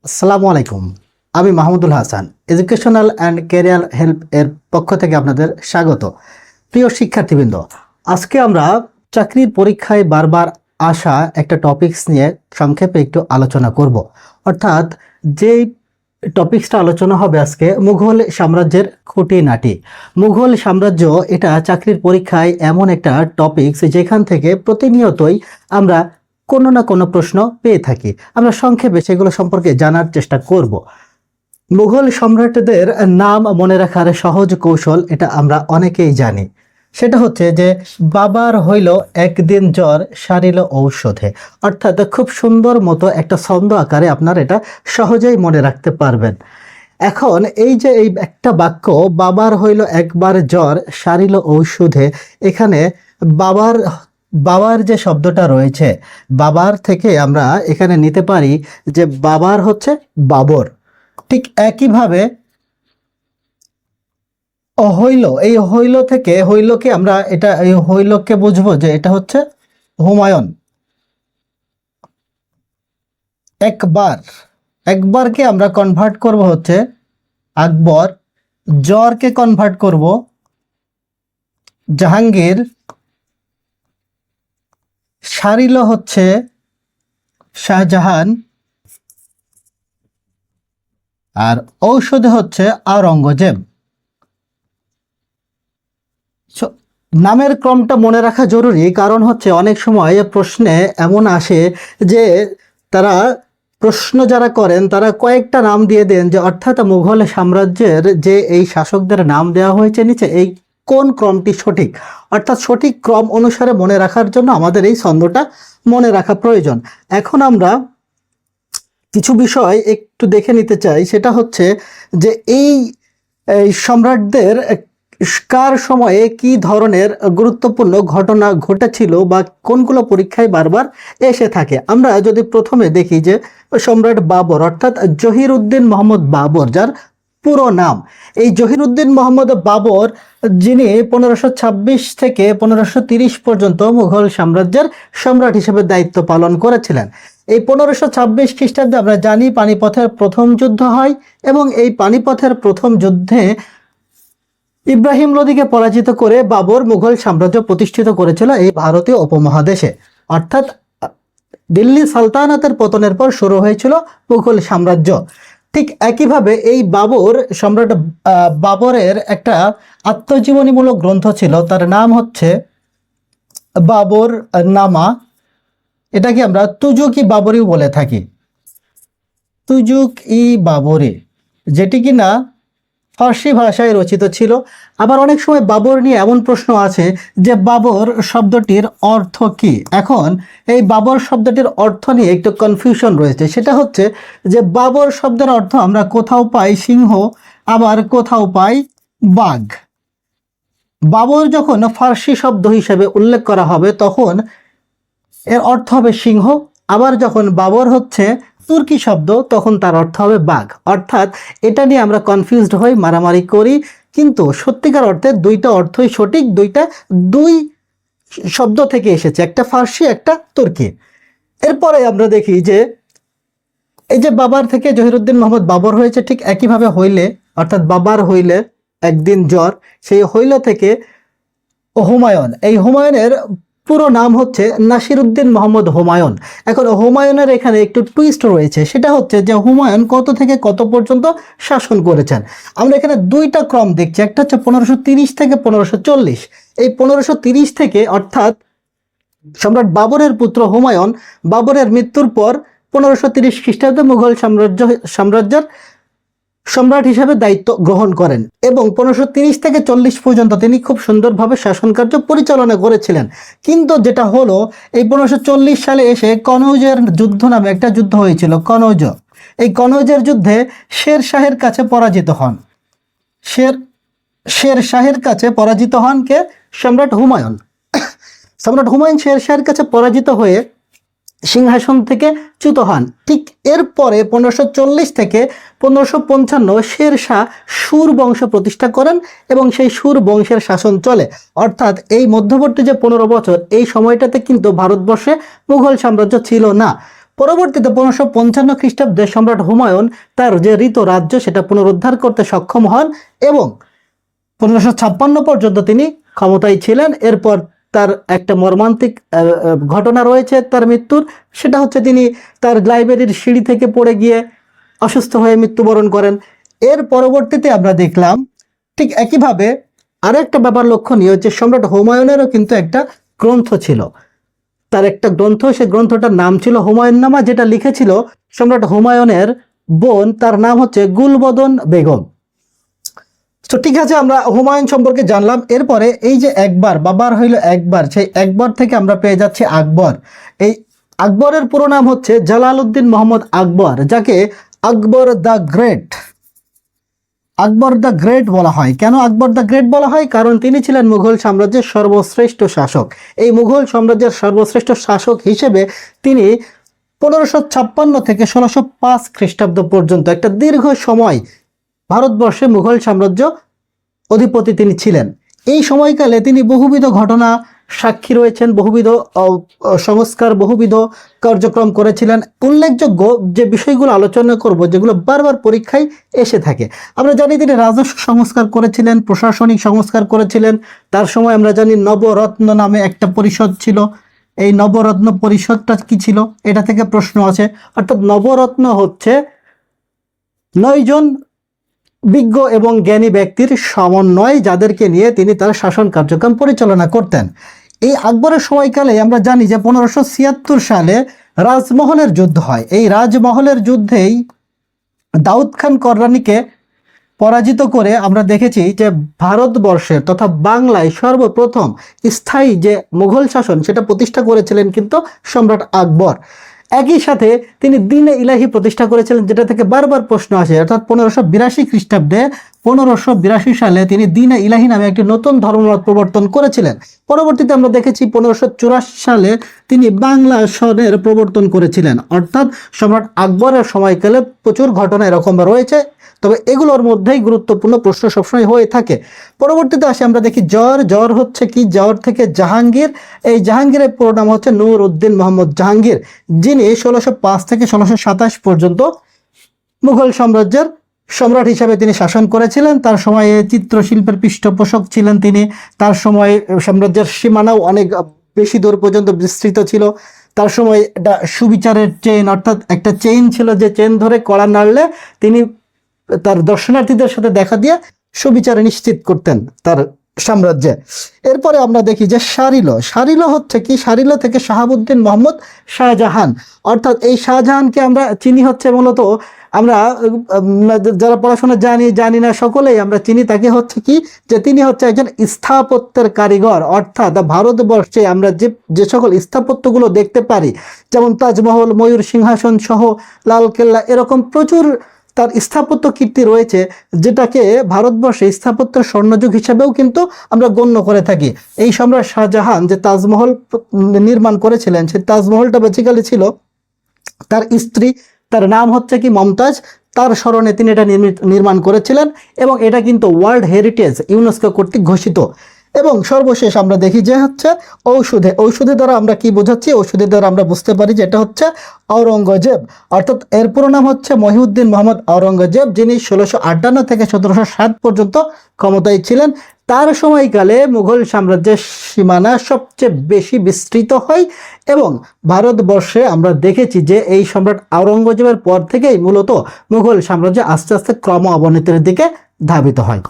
আসসালামু আলাইকুম। আমি Mahmudul Hasan, educational and career help এর পক্ষ থেকে আপনাদের স্বাগত। প্রিয় শিক্ষার্থীবৃন্দ, আজকে আমরা চাকরির পরীক্ষায় বারবার আসা একটা টপিকস নিয়ে সংক্ষেপে একটু আলোচনা করব। অর্থাৎ যেই টপিকসটা আলোচনা হবে আজকে, মুঘল সাম্রাজ্যের খুঁটিনাটি। মুঘল সাম্রাজ্য এটা চাকরির পরীক্ষায় এমন একটা টপিকস যেখান থেকে প্রতিনিয়তই আমরা কোনো না কোনো প্রশ্ন পেয়ে থাকি। আমরা সংক্ষেপে সেগুলো সম্পর্কে জানার চেষ্টা করব। মুঘল সম্রাটদের নাম মনে রাখার সহজ কৌশল এটা আমরা অনেকেই জানি। সেটা হচ্ছে যে বাবার হইল একদিন জ্বর সারিল ঔষধে। অর্থাৎ খুব সুন্দর মতো একটা ছন্দ আকারে আপনার এটা সহজেই মনে রাখতে পারবেন। এখন এই যে এই একটা বাক্য, বাবার হইল একবার জ্বর সারিল ঔষধে, এখানে বাবার বাবার যে শব্দটা রয়েছে, বাবার থেকে আমরা এখানে নিতে পারি যে বাবার হচ্ছে বাবর। ঠিক একইভাবে হইল, এই হইল থেকে হইলকে আমরা এটা এই হইলকে বুঝবো যে এটা হচ্ছে হুমায়ুন। একবার, একবারকে আমরা কনভার্ট করব হচ্ছে আকবর, জ্বরকে কনভার্ট করব জাহাঙ্গীর, সারিল হচ্ছে শাহজাহান, আর ঔষধে হচ্ছে আওরঙ্গজেব। নামের ক্রমটা মনে রাখা জরুরি, কারণ হচ্ছে অনেক সময় প্রশ্নে এমন আসে যে তারা প্রশ্ন যারা করেন তারা কয়েকটা নাম দিয়ে দেন, যে অর্থাৎ মুঘল সাম্রাজ্যের যে এই শাসকদের নাম দেওয়া হয়েছে নিচে, এই কোন ক্রমটি সঠিক। অর্থাৎ সঠিক ক্রম অনুসারে মনে রাখার জন্য আমাদের এই ছন্দটা মনে রাখা প্রয়োজন। এখন আমরা কিছু বিষয় একটু দেখে নিতে চাই। সেটা হচ্ছে যে এই সম্রাটদের কার সময়ে কি ধরনের গুরুত্বপূর্ণ ঘটনা ঘটেছিল বা কোনগুলো পরীক্ষায় বারবার এসে থাকে। আমরা যদি প্রথমে দেখি যে সম্রাট বাবর, অর্থাৎ জহিরউদ্দিন মোহাম্মদ বাবর, যার পুরো নাম এই জহিরউদ্দিন মোহাম্মদ বাবর, যিনি 1526 থেকে 1530 পর্যন্ত মুঘল সাম্রাজ্যের সম্রাট হিসেবে দায়িত্ব পালন করেছিলেন। এই 1526 খ্রিস্টাব্দে আমরা জানি পানিপথের প্রথম যুদ্ধ হয়, এবং এই পানিপথের প্রথম যুদ্ধে ইব্রাহিম লোদিকে পরাজিত করে বাবর মুঘল সাম্রাজ্য প্রতিষ্ঠিত করেছিল এই ভারতীয় উপমহাদেশে। অর্থাৎ দিল্লি সালতানাতের পতনের পর শুরু হয়েছিল মুঘল সাম্রাজ্য। ঠিক একইভাবে এই বাবর সম্রাট বাবরের একটা আত্মজীবনীমূলক গ্রন্থ ছিল, তার নাম হচ্ছে বাবর নামা। এটাকে আমরা তুজুক-ই বাবরিও বলে থাকি, তুজুক-ই বাবরি, যেটি কিনা ফার্সি ভাষায় রচিত ছিল। আবার অনেক সময় বাবর নিয়ে এমন প্রশ্ন আছে যে বাবর শব্দটির অর্থ কি। এখন এই বাবর শব্দটির অর্থ নিয়ে একটু কনফিউশন রয়েছে। সেটা হচ্ছে যে বাবর শব্দের অর্থ আমরা কোথাও পাই সিংহ, আবার কোথাও পাই বাঘ। বাবর যখন ফার্সি শব্দ হিসেবে উল্লেখ করা হবে তখন এর অর্থ হবে সিংহ, আবার যখন বাবর হচ্ছে তুর্কি শব্দ তখন তার অর্থ হবে বাঘ। অর্থাৎ এটা নিয়ে আমরা কনফিউজড হই, মারামারি করি, কিন্তু সত্যিকার অর্থে দুইটা অর্থই সঠিক। দুই শব্দ থেকে এসেছে, একটা ফার্সি একটা তুর্কি। এরপরে আমরা দেখি যে এই যে বাবার থেকে জহিরউদ্দিন মোহাম্মদ বাবর হয়েছে, ঠিক একইভাবে হইলে, অর্থাৎ বাবার হইলে একদিন জ্বর, সেই হইল থেকে হুমায়ুন, এই হুমায়ুনের পুরো নাম হচ্ছে নাসিরউদ্দিন মোহাম্মদ হুমায়ুন। এখন হুমায়ুনের এখানে একটু টুইস্ট রয়েছে। সেটা হচ্ছে যে হুমায়ুন কত থেকে কত পর্যন্ত শাসন করেছেন। আমরা এখানে দুইটা ক্রম দেখছি, একটা হচ্ছে 1530 থেকে 1540। এই 1530 থেকে, অর্থাৎ সম্রাট বাবরের পুত্র হুমায়ুন বাবরের মৃত্যুর পর 1530 খ্রিস্টাব্দে মুঘল সাম্রাজ্যের সম্রাট হিসেবে দায়িত্ব গ্রহণ করেন, এবং 1530 থেকে 40 পর্যন্ত তিনি খুব সুন্দরভাবে শাসন কার্য পরিচালনা করেছিলেন। কিন্তু যেটা হলো, এই 1540 সালে এসে কনৌজের যুদ্ধ নামে একটা যুদ্ধ হয়েছিল, কনৌজ। এই কনৌজের যুদ্ধে শের শাহের কাছে পরাজিত হন। শের শাহের কাছে পরাজিত হন কে? সম্রাট হুমায়ুন। সম্রাট হুমায়ুন শের শাহের কাছে পরাজিত হয়ে সিংহাসন থেকে চ্যুত হন। ঠিক এরপরে 1540 থেকে 1555 শের শাহ সুর বংশ প্রতিষ্ঠা করেন, এবং সেই সুর বংশের শাসন চলে। অর্থাৎ এই মধ্যবর্তী যে 15 বছর, এই সময়টাতে কিন্তু ভারতবর্ষে মুঘল সাম্রাজ্য ছিল না। পরবর্তীতে 1555 খ্রিস্টাব্দে সম্রাট হুমায়ুন তার যে হৃত রাজ্য সেটা পুনরুদ্ধার করতে সক্ষম হন এবং 1556 পর্যন্ত তিনি ক্ষমতায় ছিলেন। এরপর তার একটা মর্মান্তিক ঘটনা রয়েছে তার মৃত্যুর, সেটা হচ্ছে তিনি তার লাইব্রেরির সিঁড়ি থেকে পড়ে গিয়ে অসুস্থ হয়ে মৃত্যুবরণ করেন। এর পরবর্তীতে আমরা দেখলাম ঠিক একইভাবে আরো একটা ব্যাপার লক্ষণীয় যে সম্রাট হুমায়ুনেরও কিন্তু একটা গ্রন্থ ছিল। তার একটা গ্রন্থ, সেই গ্রন্থটার নাম ছিল হুমায়ুননামা, যেটা লিখেছিল সম্রাট হুমায়ুনের বোন, তার নাম হচ্ছে গুলবদন বেগম। তো ঠিক আছে, আমরা হুমায়ুন সম্পর্কে জানলাম। এরপরে এই যে একবার, বাবার হইল একবার, সেই একবার থেকে আমরা পেয়ে যাচ্ছি আকবর। এই আকবরের পুরো নাম হচ্ছে জালালউদ্দিন মোহাম্মদ আকবর, যাকে Akbar the great, Akbar the great বলা হয়। কেন আকবর দ্য গ্রেট বলা হয়? কারণ তিনি ছিলেন মুঘল সাম্রাজ্যের সর্বশ্রেষ্ঠ শাসক। এই মুঘল সাম্রাজ্যের সর্বশ্রেষ্ঠ শাসক হিসেবে তিনি 1556 থেকে 1605 খ্রিস্টাব্দ পর্যন্ত একটা দীর্ঘ সময় ভারতবর্ষে মুঘল সাম্রাজ্য অধিপতি তিনি ছিলেন। এই সময়কালে তিনি বহুবিধ ঘটনা সাক্ষী রয়েছেন, বহুবিধ সংস্কার, বহুবিধ কার্যক্রম করেছিলেন। উল্লেখযোগ্য যে বিষয়গুলো আলোচনা করব, যেগুলো বারবার পরীক্ষায় এসে থাকে, আমরা জানি তিনি রাজস্ব সংস্কার করেছিলেন, প্রশাসনিক সংস্কার করেছিলেন। তার সময় আমরা জানি নবরত্ন নামে একটা পরিষদ ছিল। এই নবরত্ন পরিষদটা কি ছিল, এটা থেকে প্রশ্ন আছে। অর্থাৎ নবরত্ন হচ্ছে 9 জন বিজ্ঞ এবং জ্ঞানী ব্যক্তির সমন্বয়, যাদেরকে নিয়ে তিনি তার শাসন কার্যক্রম পরিচালনা করতেন। এই আকবরের সময়কালে আমরা জানি যে 1576 সালে রাজমহলের যুদ্ধ হয়। এই রাজমহলের যুদ্ধেই দাউদ খান কররানীকে পরাজিত করে আমরা দেখেছি যে ভারতবর্ষের তথা বাংলায় সর্বপ্রথম স্থায়ী যে মুঘল শাসন সেটা প্রতিষ্ঠা করেছিলেন কিন্তু সম্রাট আকবর। একই সাথে তিনি দ্বীন-ই ইলাহি প্রতিষ্ঠা করেছিলেন, যেটা থেকে বারবার প্রশ্ন আসে। অর্থাৎ 1582 খ্রিস্টাব্দে 1582 সালে তিনি দ্বীন-ই ইলাহি নামে একটি নতুন ধর্মমত প্রবর্তন করেছিলেন। পরবর্তীতে আমরা দেখেছি 1584 সালে তিনি বাংলা সনের প্রবর্তন করেছিলেন। অর্থাৎ সম্রাট আকবরের সময়কালে প্রচুর ঘটনা এরকম রয়েছে, তবে এগুলোর মধ্যেই গুরুত্বপূর্ণ প্রশ্ন সবসময় হয়ে থাকে। পরবর্তীতে আসে আমরা দেখি জ্বর হচ্ছে কি, জ্বর থেকে জাহাঙ্গীর। এই জাহাঙ্গীরের পুরো নাম হচ্ছে নূর উদ্দিন মোহাম্মদ জাহাঙ্গীর, যিনি 1605 থেকে 1627 পর্যন্ত মুঘল সাম্রাজ্যের সম্রাট হিসাবে তিনি শাসন করেছিলেন। তার সময়ে চিত্রশিল্পের পৃষ্ঠপোষক ছিলেন তিনি। তার সময় সাম্রাজ্যের সীমানাও অনেক বেশি দূর পর্যন্ত বিস্তৃত ছিল। তার সময় একটা সুবিচারের চেইন, অর্থাৎ একটা চেইন ছিল, যে চেইন ধরে কড়া নাড়লে তিনি তার দর্শনার্থীদের সাথে দেখা দিয়ে সুবিচার নিশ্চিত করতেন তার সাম্রাজ্যে। এরপরে আমরা দেখি যে শারিলো হচ্ছে কি, শারিলো থেকে শাহাবুদ্দিন মোহাম্মদ শাহজাহান। অর্থাৎ এই শাহজাহানকে আমরা চিনি হচ্ছে মূলত, আমরা যারা পড়াশোনা জানি না সকলেই আমরা চিনি তাকে হচ্ছে কি, যে তিনি হচ্ছে একজন স্থাপত্যের কারিগর। অর্থাৎ ভারতবর্ষে আমরা যে সকল স্থাপত্যগুলো দেখতে পারি, যেমন তাজমহল, ময়ূর সিংহাসন সহ লালকেল্লা, এরকম প্রচুর তার স্থাপত্য কীর্তি রয়েছে, যেটাকে ভারতবর্ষে স্থাপত্যের স্বর্ণযুগ হিসাবেও কিন্তু আমরা গণ্য করে থাকি। এই সম্রাট শাহজাহান যে তাজমহল নির্মাণ করেছিলেন, সেই তাজমহলটা বেসিক্যালি ছিল তার স্ত্রী, তার নাম হচ্ছে কি মমতাজ, তার স্মরণে তিনি এটা নির্মাণ করেছিলেন এবং এটা কিন্তু ওয়ার্ল্ড হেরিটেজ ইউনেস্কো কর্তৃক ঘোষিত। এবং সর্বশেষ আমরা দেখি যে হচ্ছে ঔষধের দ্বারা আমরা কি বোঝাচ্ছি, ঔষধের দ্বারা আমরা বুঝতে পারি যে এটা হচ্ছে আওরঙ্গজেব। অর্থাৎ এর পুরো নাম হচ্ছে মহিউদ্দিন মোহাম্মদ আওরঙ্গজেব, যিনি 1658 থেকে 1707 পর্যন্ত ক্ষমতায় ছিলেন। তার সময়কালে মুঘল সাম্রাজ্যের সীমানা সবচেয়ে বেশি বিস্তৃত হয় এবং ভারতবর্ষে আমরা দেখেছি যে এই সম্রাট আওরঙ্গজেবের পর থেকেই মূলত মুঘল সাম্রাজ্য আস্তে আস্তে ক্রম অবনতির দিকে ধাবিত হয়।